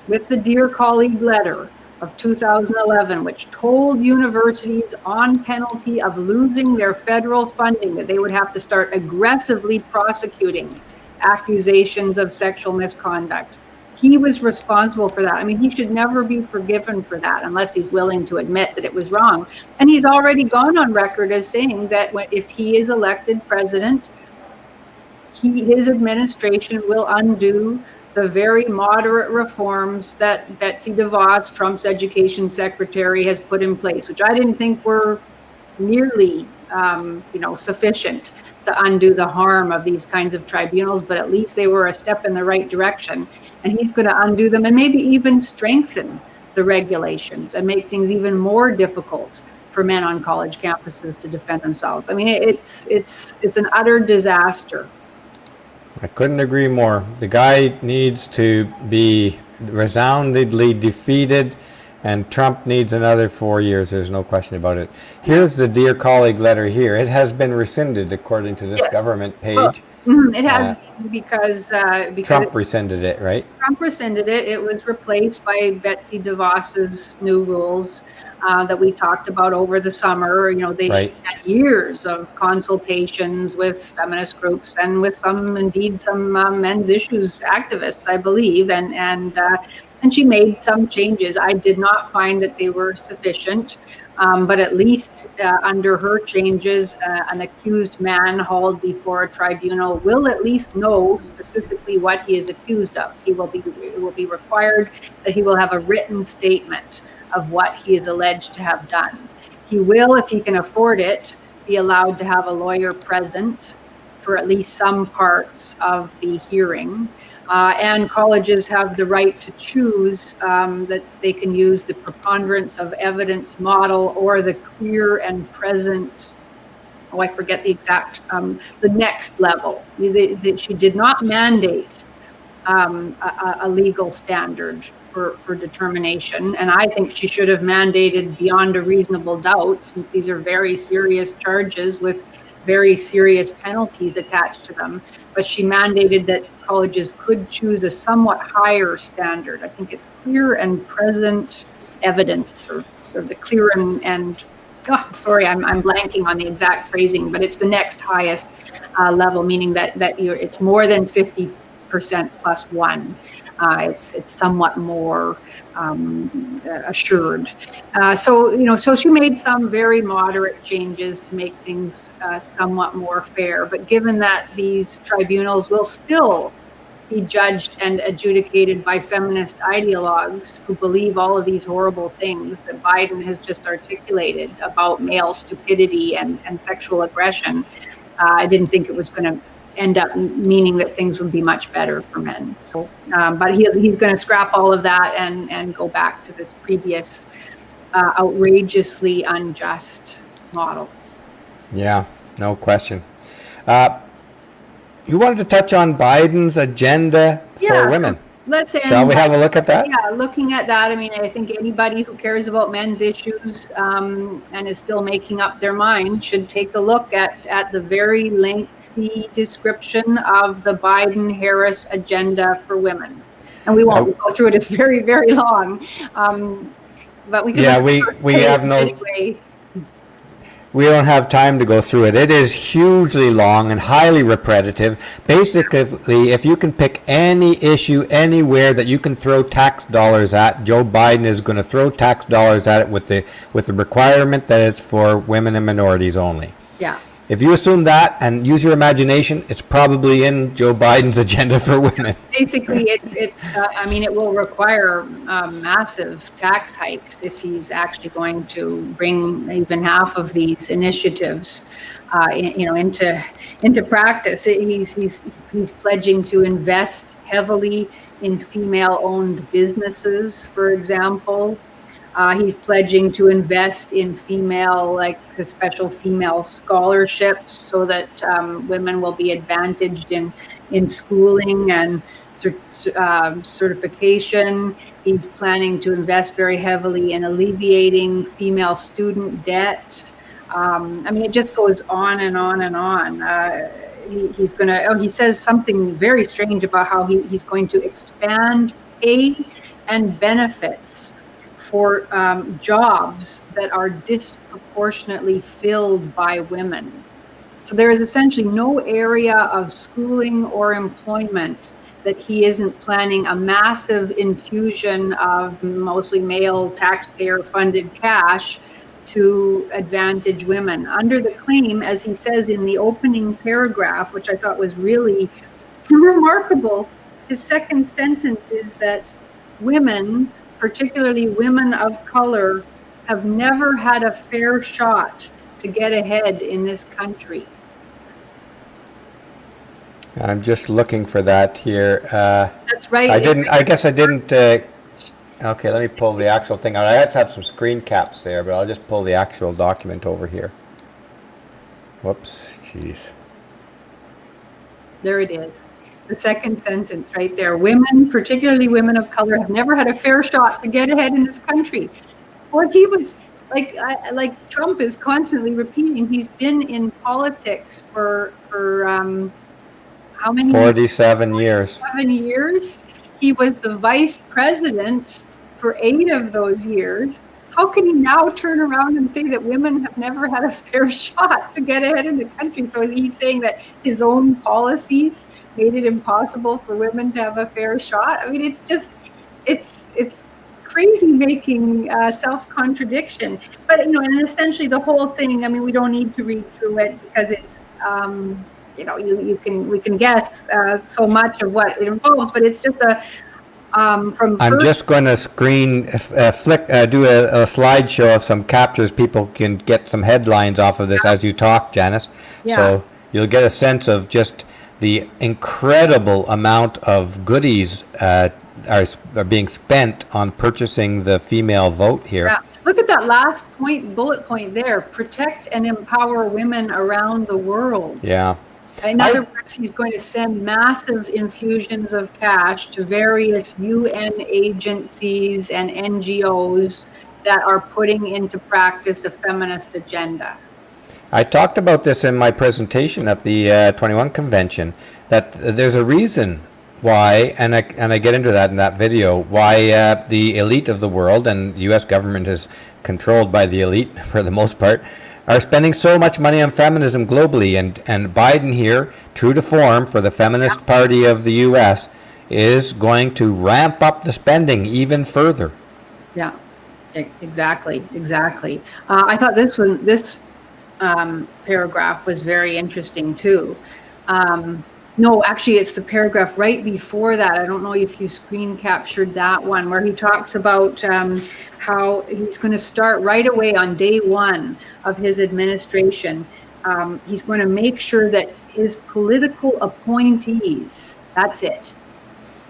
with the Dear Colleague letter of 2011, which told universities on penalty of losing their federal funding that they would have to start aggressively prosecuting accusations of sexual misconduct. He was responsible for that. I mean, he should never be forgiven for that unless he's willing to admit that it was wrong. And he's already gone on record as saying that if he is elected president, his administration will undo the very moderate reforms that Betsy DeVos, Trump's education secretary, has put in place, which I didn't think were nearly, sufficient to undo the harm of these kinds of tribunals, but at least they were a step in the right direction. And he's going to undo them and maybe even strengthen the regulations and make things even more difficult for men on college campuses to defend themselves. I mean, it's an utter disaster. I couldn't agree more. The guy needs to be resoundingly defeated, and Trump needs another 4 years. There's no question about it. Here's the Dear Colleague letter here. It has been rescinded according to this government page. Well, it has because Trump rescinded it, right? Trump rescinded it. It was replaced by Betsy DeVos's new rules that we talked about over the summer. They had years of consultations with feminist groups and with some men's issues activists, I believe, and she made some changes. I did not find that they were sufficient, but at least under her changes, an accused man hauled before a tribunal will at least know specifically what he is accused of. It will be required that he will have a written statement of what he is alleged to have done. He will, if he can afford it, be allowed to have a lawyer present for at least some parts of the hearing. And colleges have the right to choose that they can use the preponderance of evidence model or the clear and present, I forget the exact, the next level. She did not mandate a legal standard for determination. And I think she should have mandated beyond a reasonable doubt, since these are very serious charges with very serious penalties attached to them. But she mandated that colleges could choose a somewhat higher standard. I think it's clear and present evidence, or the clear and I'm blanking on the exact phrasing, but it's the next highest level, meaning that it's more than 50% plus one. It's somewhat more assured. So she made some very moderate changes to make things somewhat more fair. But given that these tribunals will still be judged and adjudicated by feminist ideologues who believe all of these horrible things that Biden has just articulated about male stupidity and sexual aggression, I didn't think it was going to end up meaning that things would be much better for men. So, but he's going to scrap all of that and go back to this previous outrageously unjust model. Yeah, no question. You wanted to touch on Biden's agenda for women. Let's say, shall we have a look at that? Yeah, looking at that, I mean, I think anybody who cares about men's issues and is still making up their mind should take a look at the very lengthy description of the Biden-Harris agenda for women. And we won't go through it; it's very, very long. But we can. Yeah, we have no. Anyway. We don't have time to go through it. It is hugely long and highly repetitive. Basically, if you can pick any issue anywhere that you can throw tax dollars at, Joe Biden is going to throw tax dollars at it with the requirement that it's for women and minorities only. Yeah. If you assume that and use your imagination, it's probably in Joe Biden's agenda for women. Basically, it's. I mean, it will require massive tax hikes if he's actually going to bring even half of these initiatives, into practice. He's pledging to invest heavily in female-owned businesses, for example. He's pledging to invest in special female scholarships so that women will be advantaged in schooling and certification. He's planning to invest very heavily in alleviating female student debt. I mean, it just goes on and on and on. He says something very strange about how he's going to expand pay and benefits for jobs that are disproportionately filled by women. So there is essentially no area of schooling or employment that he isn't planning a massive infusion of mostly male taxpayer-funded cash to advantage women. Under the claim, as he says in the opening paragraph, which I thought was really remarkable, his second sentence is that women, particularly women of color, have never had a fair shot to get ahead in this country. I'm just looking for that here. That's right. I guess I didn't. Okay, let me pull the actual thing out. I had to have some screen caps there, but I'll just pull the actual document over here. Whoops, jeez. There it is. The second sentence right there. Women, particularly women of color, have never had a fair shot to get ahead in this country. Well, he was like Trump is constantly repeating. He's been in politics for how many? 47 years. 7 years. He was the vice president for 8 of those years. How can he now turn around and say that women have never had a fair shot to get ahead in the country? So is he saying that his own policies made it impossible for women to have a fair shot? I mean, it's just, it's crazy making self-contradiction. But, and essentially the whole thing, I mean, we don't need to read through it because it's, we can guess so much of what it involves, but it's just I'm just going to screen do a slideshow of some captures. People can get some headlines off of this as you talk, Janice. Yeah. So you'll get a sense of just the incredible amount of goodies are being spent on purchasing the female vote here. Yeah. Look at that last bullet point there. Protect and empower women around the world. Yeah. In other words, he's going to send massive infusions of cash to various UN agencies and NGOs that are putting into practice a feminist agenda. I talked about this in my presentation at the 21 convention, that there's a reason why, and I get into that in that video, why the elite of the world, and the U.S. government is controlled by the elite for the most part, are spending so much money on feminism globally, and Biden here, true to form for the Feminist Party of the U.S., is going to ramp up the spending even further. Yeah, exactly. I thought this paragraph was very interesting too. No, actually, it's the paragraph right before that. I don't know if you screen captured that one, where he talks about how he's going to start right away on day one of his administration He's going to make sure that his political appointees, that's it.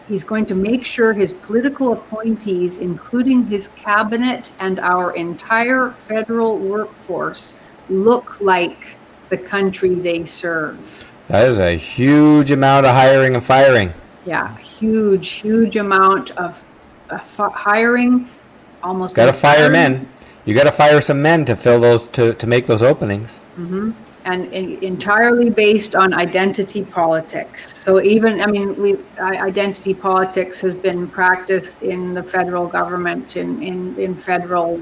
He's going to make sure his political appointees, including his cabinet and our entire federal workforce, look like the country they serve. That is a huge amount of hiring and firing. Yeah, huge amount of hiring. Almost got to fire men. You got to fire some men to fill those, to make those openings. Mm-hmm. And entirely based on identity politics. So even, I mean, identity politics has been practiced in the federal government, in federal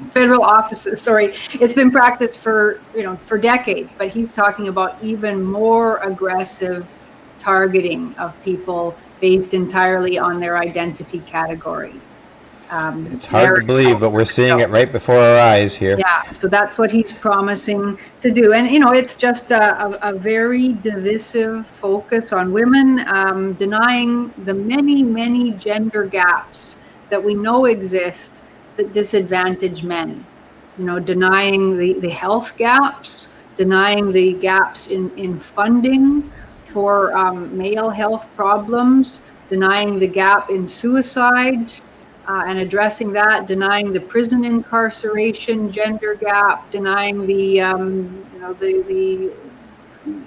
federal offices. Sorry, it's been practiced for decades. But he's talking about even more aggressive targeting of people based entirely on their identity category. It's hard to believe, but we're seeing it right before our eyes here. Yeah, so that's what he's promising to do. And, it's just a very divisive focus on women, denying the many gender gaps that we know exist that disadvantage men. Denying the health gaps, denying the gaps in funding for male health problems, denying the gap in suicide, and addressing that, denying the prison incarceration gender gap, denying the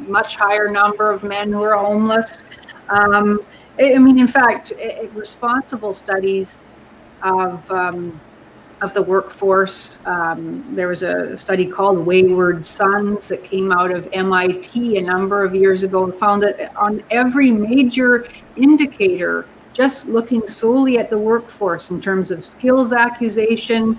much higher number of men who are homeless. In fact, responsible studies of the workforce. There was a study called Wayward Sons that came out of MIT a number of years ago and found that on every major indicator, just looking solely at the workforce in terms of skills acquisition,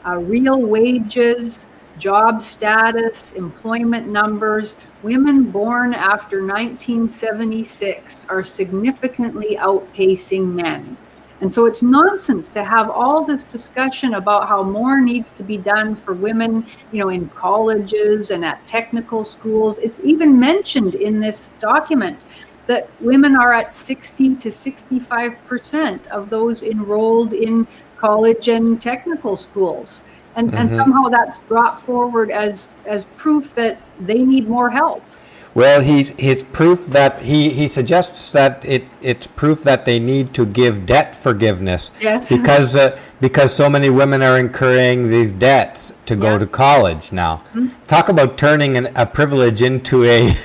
real wages, job status, employment numbers, women born after 1976 are significantly outpacing men. And so it's nonsense to have all this discussion about how more needs to be done for women, in colleges and at technical schools. It's even mentioned in this document that women are at 60 to 65% of those enrolled in college and technical schools. And somehow that's brought forward as proof that they need more help. Well, his proof that he suggests that it's proof that they need to give debt forgiveness. Yes. Because so many women are incurring these debts to go to college now. Mm-hmm. Talk about turning a privilege into a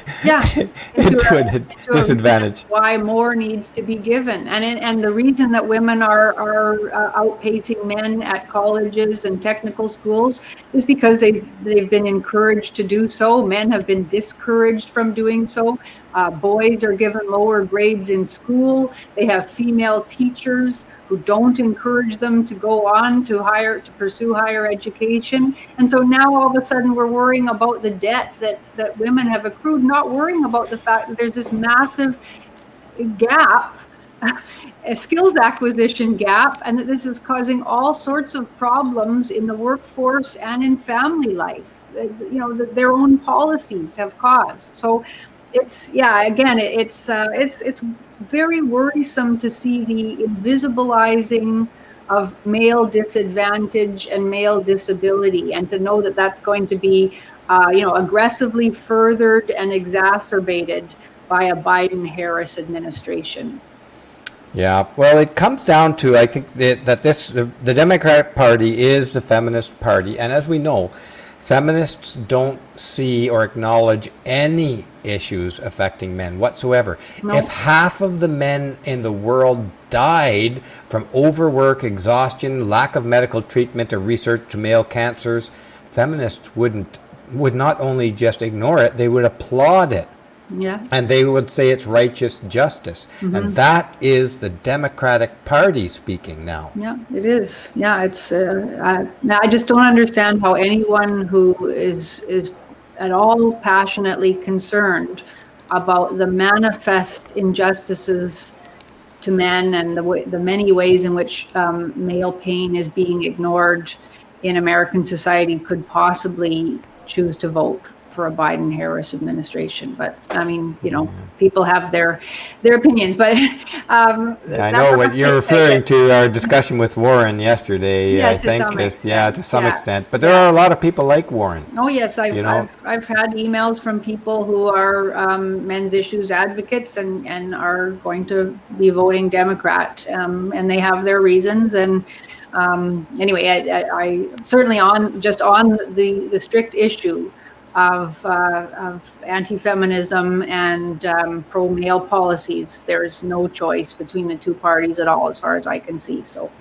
into a disadvantage. Why more needs to be given, and the reason that women are outpacing men at colleges and technical schools is because they've been encouraged to do so. Men have been discouraged from doing so. Boys are given lower grades in school. They have female teachers who don't encourage them to go on to pursue higher education. And so now all of a sudden we're worrying about the debt that women have accrued, not worrying about the fact that there's this massive gap, a skills acquisition gap, and that this is causing all sorts of problems in the workforce and in family life. Their own policies have caused. So it's very worrisome to see the invisibilizing of male disadvantage and male disability, and to know that that's going to be aggressively furthered and exacerbated by a Biden-Harris administration. Yeah, well, it comes down to, I think, that the Democratic Party is the feminist party, and as we know, feminists don't see or acknowledge any issues affecting men whatsoever. No. If half of the men in the world died from overwork, exhaustion, lack of medical treatment or research to male cancers, feminists would not only just ignore it, they would applaud it. Yeah. And they would say it's righteous justice. Mm-hmm. And that is the Democratic Party speaking now. Yeah, it is. Yeah, it's. I just don't understand how anyone who is at all passionately concerned about the manifest injustices to men and the many ways in which male pain is being ignored in American society could possibly choose to vote for a Biden-Harris administration. But I mean, people have their opinions. But I know what you're referring to. Our discussion with Warren yesterday, yeah, I think, to some extent. But there are a lot of people like Warren. Oh yes, I've had emails from people who are men's issues advocates and are going to be voting Democrat, and they have their reasons. And anyway, I certainly on the strict issue of anti-feminism and pro-male policies, there's no choice between the two parties at all, as far as I can see. So,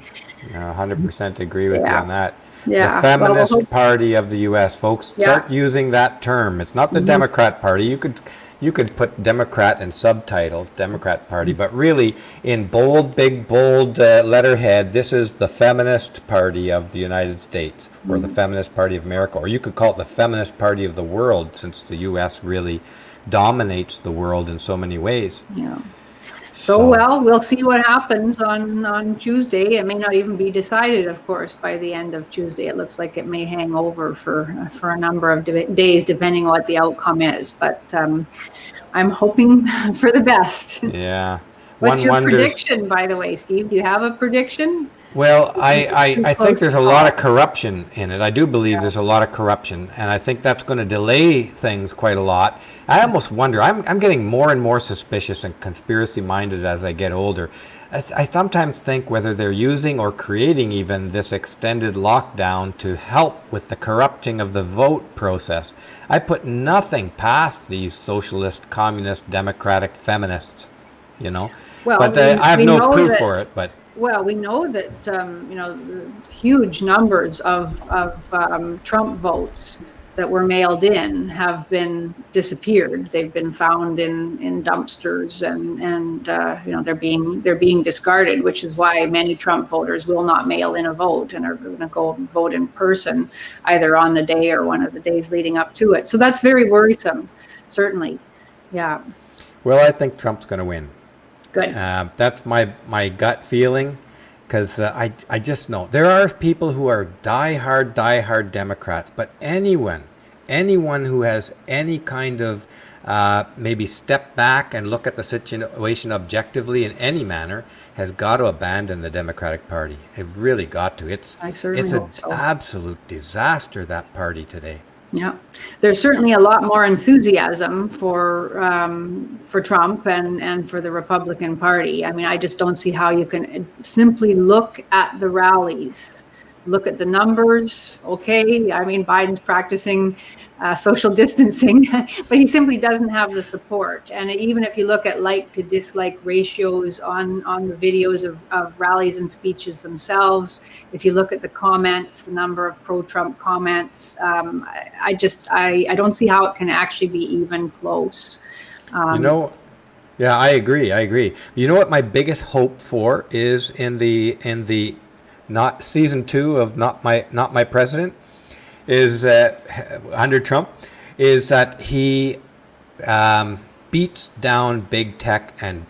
100% agree with you on that. Yeah. The Feminist Party of the U.S., folks, start using that term. It's not the Democrat Party. You could put Democrat in subtitle, Democrat Party, but really in big bold letterhead, this is the Feminist Party of the United States, or the Feminist Party of America, or you could call it the Feminist Party of the world, since the U.S. really dominates the world in so many ways. Yeah. So, well, we'll see what happens on Tuesday. It may not even be decided, of course, by the end of Tuesday. It looks like it may hang over for a number of days, depending on what the outcome is. But I'm hoping for the best. Yeah. What's your prediction, by the way, Steve? Do you have a prediction? Well, I think there's a lot of corruption in it. I do believe there's a lot of corruption, and I think that's going to delay things quite a lot. I almost wonder, I'm getting more and more suspicious and conspiracy-minded as I get older. I sometimes think whether they're using or creating even this extended lockdown to help with the corrupting of the vote process. I put nothing past these socialist, communist, democratic feminists, Well, but I have no proof for it, but... Well, we know that huge numbers of Trump votes that were mailed in have been disappeared. They've been found in dumpsters, and they're being discarded, which is why many Trump voters will not mail in a vote and are going to go vote in person, either on the day or one of the days leading up to it. So that's very worrisome, certainly. Yeah. Well, I think Trump's going to win. Good. That's my gut feeling, because I just know there are people who are diehard Democrats, but anyone who has any kind of maybe step back and look at the situation objectively in any manner has got to abandon the Democratic Party. They've really got to. It's an absolute disaster, that party today. Yeah, there's certainly a lot more enthusiasm for Trump and for the Republican Party. I mean, I just don't see how you can simply look at the rallies, look at the numbers. Okay, I mean, Biden's practicing social distancing, but he simply doesn't have the support. And even if you look at like to dislike ratios on the videos of rallies and speeches themselves, if you look at the comments, the number of pro-Trump comments, I don't see how it can actually be even close. Yeah, I agree. You know what my biggest hope for is in the not season 2 of Not My President, is that under Trump, is that he beats down big tech and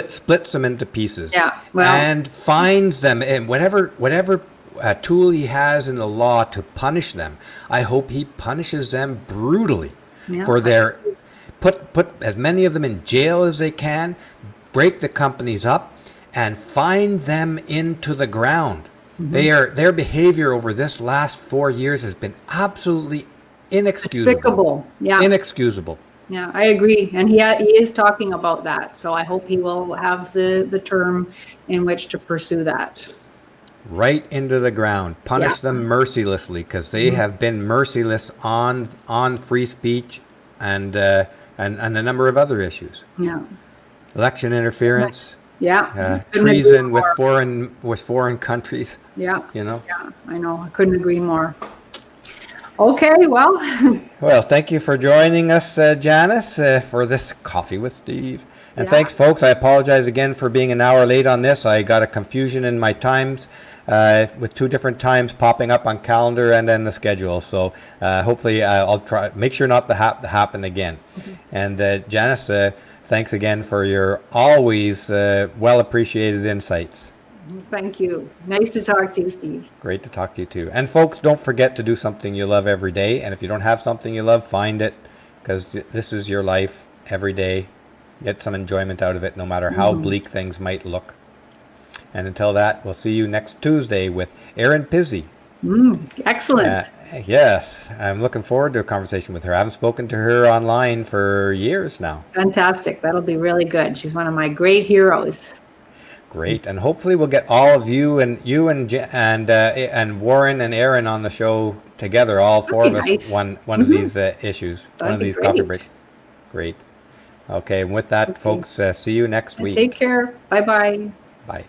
splits them into pieces, and finds them in whatever tool he has in the law to punish them. I hope he punishes them brutally for their put as many of them in jail as they can, break the companies up, and fine them into the ground. Their behavior over this last 4 years has been absolutely inexcusable. Despicable. Yeah. Inexcusable. Yeah, I agree. And he is talking about that. So I hope he will have the term in which to pursue that. Right into the ground. Punish them mercilessly, because they have been merciless on free speech and a number of other issues. Yeah. Election interference. Yeah. Treason with foreign countries. Yeah. Yeah, I know. I couldn't agree more. Okay, well. Well, thank you for joining us, Janice, for this Coffee with Steve. And thanks, folks. I apologize again for being an hour late on this. I got a confusion in my times with 2 different times popping up on calendar and then the schedule. So hopefully I'll try make sure not to happen again. And Janice, thanks again for your always well appreciated insights. Thank you. Nice to talk to you, Steve. Great to talk to you too. And folks, don't forget to do something you love every day. And if you don't have something you love, find it, because this is your life every day. Get some enjoyment out of it, no matter how bleak things might look. And until that, we'll see you next Tuesday with Erin Pizzi. Excellent. Yes, I'm looking forward to a conversation with her. I haven't spoken to her online for years now. Fantastic. That'll be really good. She's one of my great heroes. Great, and hopefully we'll get all of you and Warren and Erin on the show together, all four of us, nice. one of these issues, one of these coffee breaks. Great. Okay, and with that, folks, see you next week. Take care. Bye-bye. Bye.